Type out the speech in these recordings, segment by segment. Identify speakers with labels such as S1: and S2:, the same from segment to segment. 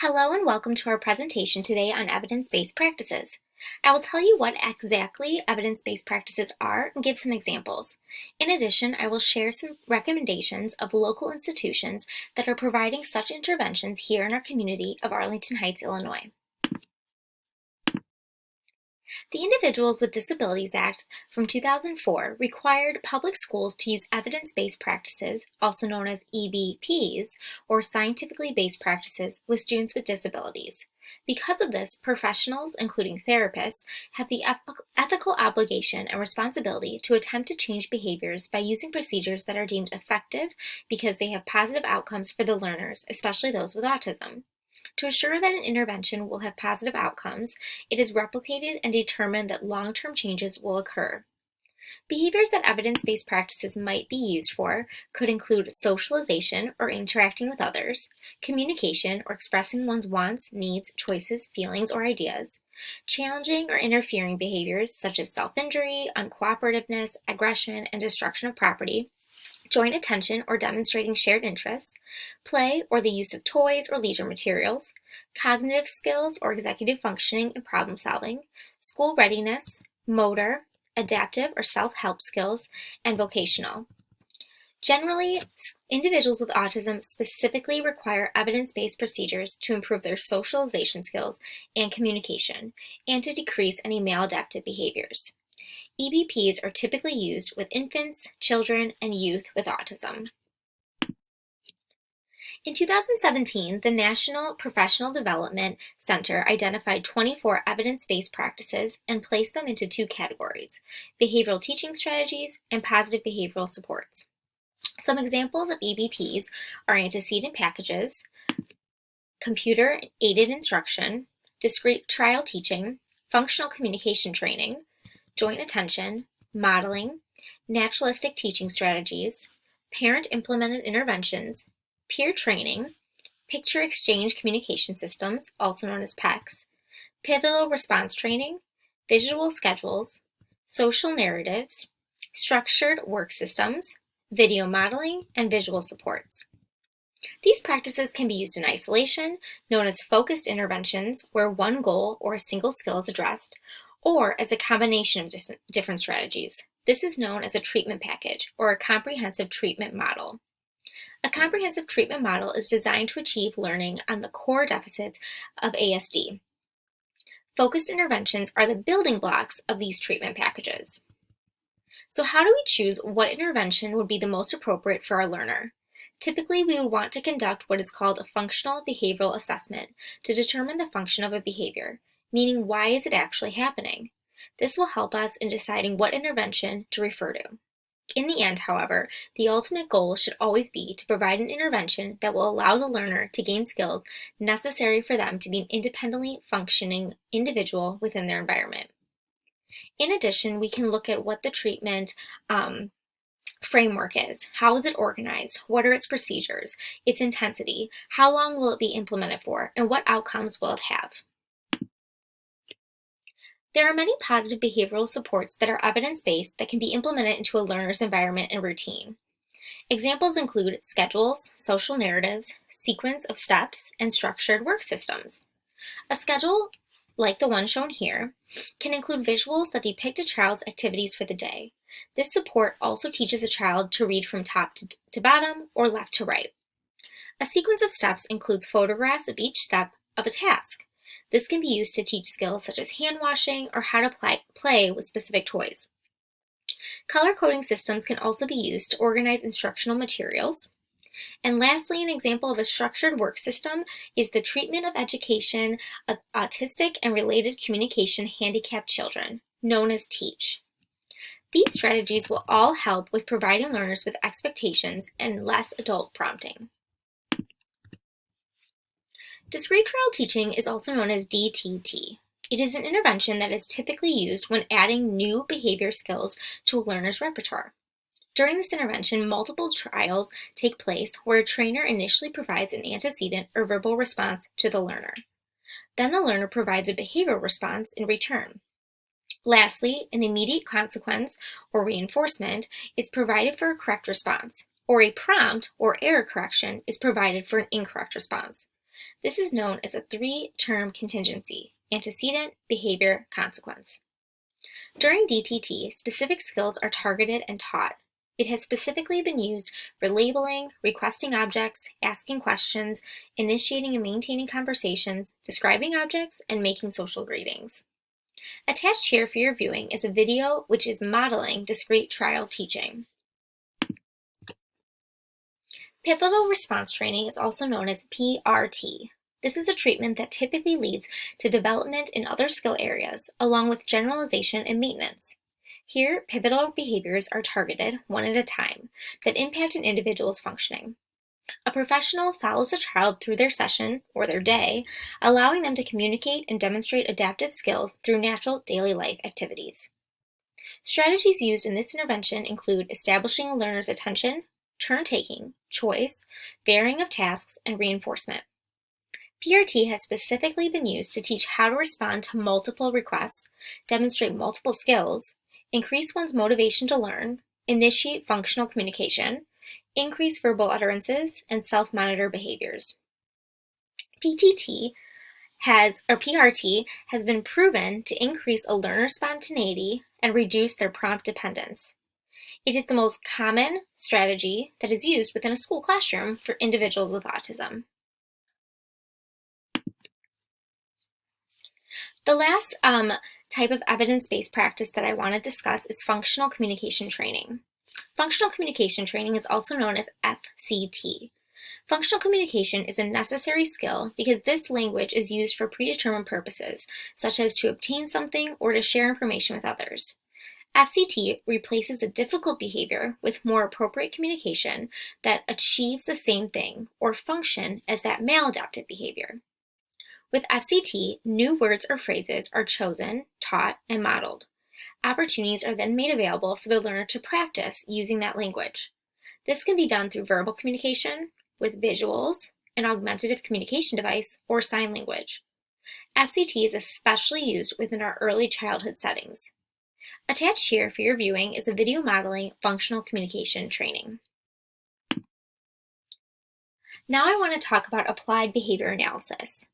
S1: Hello and welcome to our presentation today on evidence-based practices. I will tell you what exactly evidence-based practices are and give some examples. In addition, I will share some recommendations of local institutions that are providing such interventions here in our community of Arlington Heights, Illinois. The Individuals with Disabilities Act from 2004 required public schools to use evidence-based practices, also known as EBPs, or scientifically based practices, with students with disabilities. Because of this, professionals, including therapists, have the ethical obligation and responsibility to attempt to change behaviors by using procedures that are deemed effective because they have positive outcomes for the learners, especially those with autism. To assure that an intervention will have positive outcomes, it is replicated and determined that long-term changes will occur. Behaviors that evidence-based practices might be used for could include socialization or interacting with others, communication or expressing one's wants, needs, choices, feelings, or ideas, challenging or interfering behaviors such as self-injury, uncooperativeness, aggression, and destruction of property, joint attention or demonstrating shared interests, play or the use of toys or leisure materials, cognitive skills or executive functioning and problem solving, school readiness, motor, adaptive or self-help skills, and vocational. Generally, individuals with autism specifically require evidence-based procedures to improve their socialization skills and communication, and to decrease any maladaptive behaviors. EBPs are typically used with infants, children, and youth with autism. In 2017, the National Professional Development Center identified 24 evidence-based practices and placed them into two categories: behavioral teaching strategies and positive behavioral supports. Some examples of EBPs are antecedent packages, computer-aided instruction, discrete trial teaching, functional communication training, joint attention, modeling, naturalistic teaching strategies, parent-implemented interventions, peer training, picture exchange communication systems, also known as PECs, pivotal response training, visual schedules, social narratives, structured work systems, video modeling, and visual supports. These practices can be used in isolation, known as focused interventions, where one goal or a single skill is addressed, or as a combination of different strategies. This is known as a treatment package or a comprehensive treatment model. A comprehensive treatment model is designed to achieve learning on the core deficits of ASD. Focused interventions are the building blocks of these treatment packages. So how do we choose what intervention would be the most appropriate for our learner? Typically, we would want to conduct what is called a functional behavioral assessment to determine the function of a behavior, meaning why is it actually happening? This will help us in deciding what intervention to refer to. In the end, however, the ultimate goal should always be to provide an intervention that will allow the learner to gain skills necessary for them to be an independently functioning individual within their environment. In addition, we can look at what the treatment framework is. How is it organized? What are its procedures? Its intensity? How long will it be implemented for? And what outcomes will it have? There are many positive behavioral supports that are evidence-based that can be implemented into a learner's environment and routine. Examples include schedules, social narratives, sequence of steps, and structured work systems. A schedule, like the one shown here, can include visuals that depict a child's activities for the day. This support also teaches a child to read from top to bottom or left to right. A sequence of steps includes photographs of each step of a task. This can be used to teach skills such as hand washing or how to play with specific toys. Color coding systems can also be used to organize instructional materials. And lastly, an example of a structured work system is the treatment of education of autistic and related communication handicapped children, known as TEACH. These strategies will all help with providing learners with expectations and less adult prompting. Discrete trial teaching is also known as DTT. It is an intervention that is typically used when adding new behavior skills to a learner's repertoire. During this intervention, multiple trials take place where a trainer initially provides an antecedent or verbal response to the learner. Then the learner provides a behavioral response in return. Lastly, an immediate consequence or reinforcement is provided for a correct response, or a prompt or error correction is provided for an incorrect response. This is known as a three-term contingency: antecedent, behavior, consequence. During DTT, specific skills are targeted and taught. It has specifically been used for labeling, requesting objects, asking questions, initiating and maintaining conversations, describing objects, and making social greetings. Attached here for your viewing is a video which is modeling discrete trial teaching. Pivotal response training is also known as PRT. This is a treatment that typically leads to development in other skill areas, along with generalization and maintenance. Here, pivotal behaviors are targeted one at a time that impact an individual's functioning. A professional follows a child through their session or their day, allowing them to communicate and demonstrate adaptive skills through natural daily life activities. Strategies used in this intervention include establishing a learner's attention, turn-taking, choice, varying of tasks, and reinforcement. PRT has specifically been used to teach how to respond to multiple requests, demonstrate multiple skills, increase one's motivation to learn, initiate functional communication, increase verbal utterances, and self-monitor behaviors. PRT has been proven to increase a learner's spontaneity and reduce their prompt dependence. It is the most common strategy that is used within a school classroom for individuals with autism. The last type of evidence-based practice that I want to discuss is functional communication training. Functional communication training is also known as FCT. Functional communication is a necessary skill because this language is used for predetermined purposes, such as to obtain something or to share information with others. FCT replaces a difficult behavior with more appropriate communication that achieves the same thing or function as that maladaptive behavior. With FCT, new words or phrases are chosen, taught, and modeled. Opportunities are then made available for the learner to practice using that language. This can be done through verbal communication, with visuals, an augmentative communication device, or sign language. FCT is especially used within our early childhood settings. Attached here for your viewing is a video modeling functional communication training. Now I want to talk about applied behavior analysis.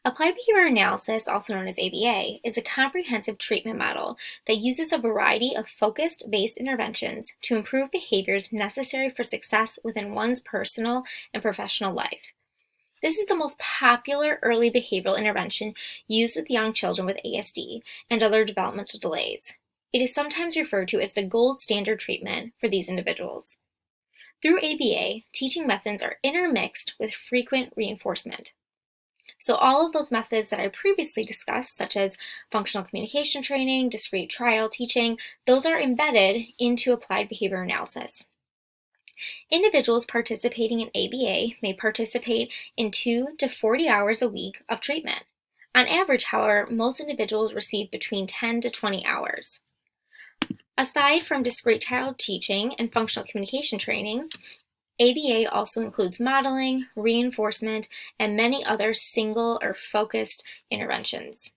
S1: Applied behavior analysis, also known as ABA, is a comprehensive treatment model that uses a variety of focused-based interventions to improve behaviors necessary for success within one's personal and professional life. This is the most popular early behavioral intervention used with young children with ASD and other developmental delays. It is sometimes referred to as the gold standard treatment for these individuals. Through ABA, teaching methods are intermixed with frequent reinforcement. So all of those methods that I previously discussed, such as functional communication training, discrete trial teaching, those are embedded into applied behavior analysis. Individuals participating in ABA may participate in 2 to 40 hours a week of treatment. On average, however, most individuals receive between 10 to 20 hours. Aside from discrete trial teaching and functional communication training, ABA also includes modeling, reinforcement, and many other single or focused interventions.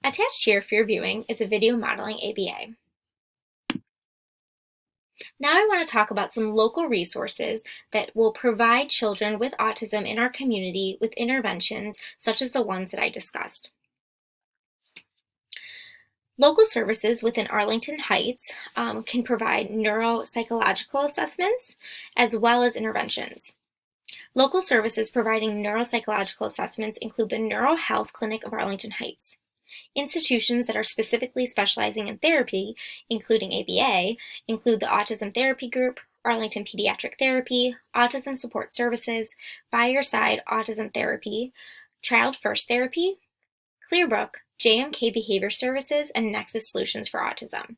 S1: Attached here for your viewing is a video modeling ABA. Now I want to talk about some local resources that will provide children with autism in our community with interventions such as the ones that I discussed. Local services within Arlington Heights can provide neuropsychological assessments as well as interventions. Local services providing neuropsychological assessments include the Neuro Health Clinic of Arlington Heights. Institutions that are specifically specializing in therapy, including ABA, include the Autism Therapy Group, Arlington Pediatric Therapy, Autism Support Services, Fireside Autism Therapy, Child First Therapy, Clearbrook, JMK Behavior Services, and Nexus Solutions for Autism.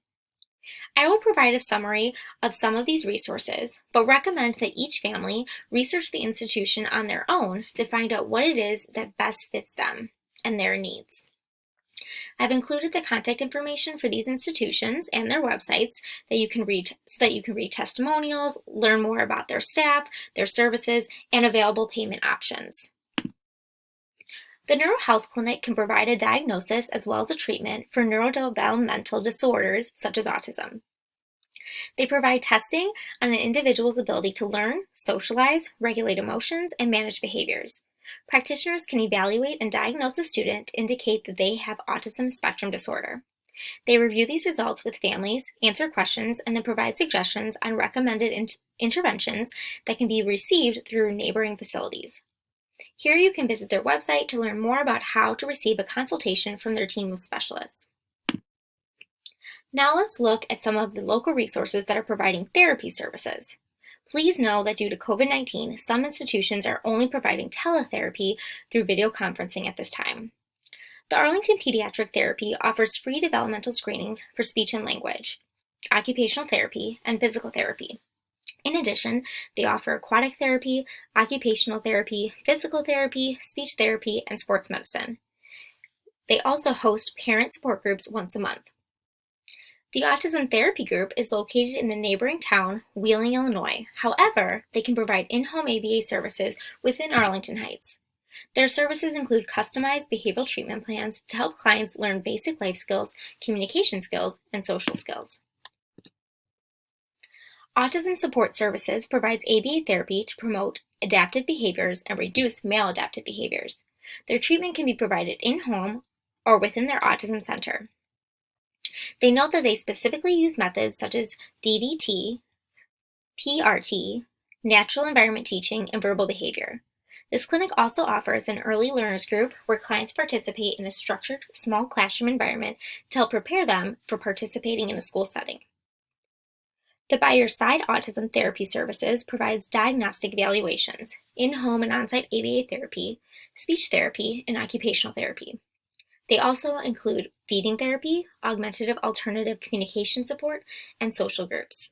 S1: I will provide a summary of some of these resources, but recommend that each family research the institution on their own to find out what it is that best fits them and their needs. I've included the contact information for these institutions and their websites that you can read so that you can read testimonials, learn more about their staff, their services, and available payment options. The Neuro Health Clinic can provide a diagnosis as well as a treatment for neurodevelopmental disorders such as autism. They provide testing on an individual's ability to learn, socialize, regulate emotions, and manage behaviors. Practitioners can evaluate and diagnose a student to indicate that they have autism spectrum disorder. They review these results with families, answer questions, and then provide suggestions on recommended interventions that can be received through neighboring facilities. Here you can visit their website to learn more about how to receive a consultation from their team of specialists. Now let's look at some of the local resources that are providing therapy services. Please know that due to COVID-19, some institutions are only providing teletherapy through video conferencing at this time. The Arlington Pediatric Therapy offers free developmental screenings for speech and language, occupational therapy, and physical therapy. In addition, they offer aquatic therapy, occupational therapy, physical therapy, speech therapy, and sports medicine. They also host parent support groups once a month. The Autism Therapy Group is located in the neighboring town, Wheeling, Illinois. However, they can provide in-home ABA services within Arlington Heights. Their services include customized behavioral treatment plans to help clients learn basic life skills, communication skills, and social skills. Autism Support Services provides ABA therapy to promote adaptive behaviors and reduce maladaptive behaviors. Their treatment can be provided in-home or within their autism center. They note that they specifically use methods such as DDT, PRT, natural environment teaching, and verbal behavior. This clinic also offers an early learners group where clients participate in a structured, small classroom environment to help prepare them for participating in a school setting. The By Your Side Autism Therapy Services provides diagnostic evaluations, in-home and on-site ABA therapy, speech therapy, and occupational therapy. They also include feeding therapy, augmentative alternative communication support, and social groups.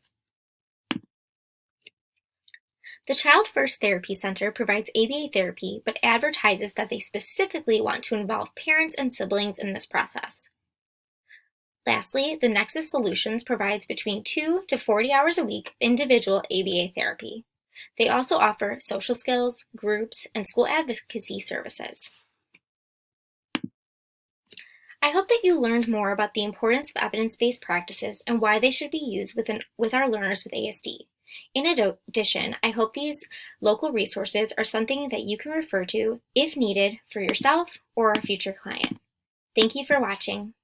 S1: The Child First Therapy Center provides ABA therapy, but advertises that they specifically want to involve parents and siblings in this process. Lastly, the Nexus Solutions provides between 2 to 40 hours a week of individual ABA therapy. They also offer social skills, groups, and school advocacy services. I hope that you learned more about the importance of evidence-based practices and why they should be used with our learners with ASD. In addition, I hope these local resources are something that you can refer to if needed for yourself or a future client. Thank you for watching.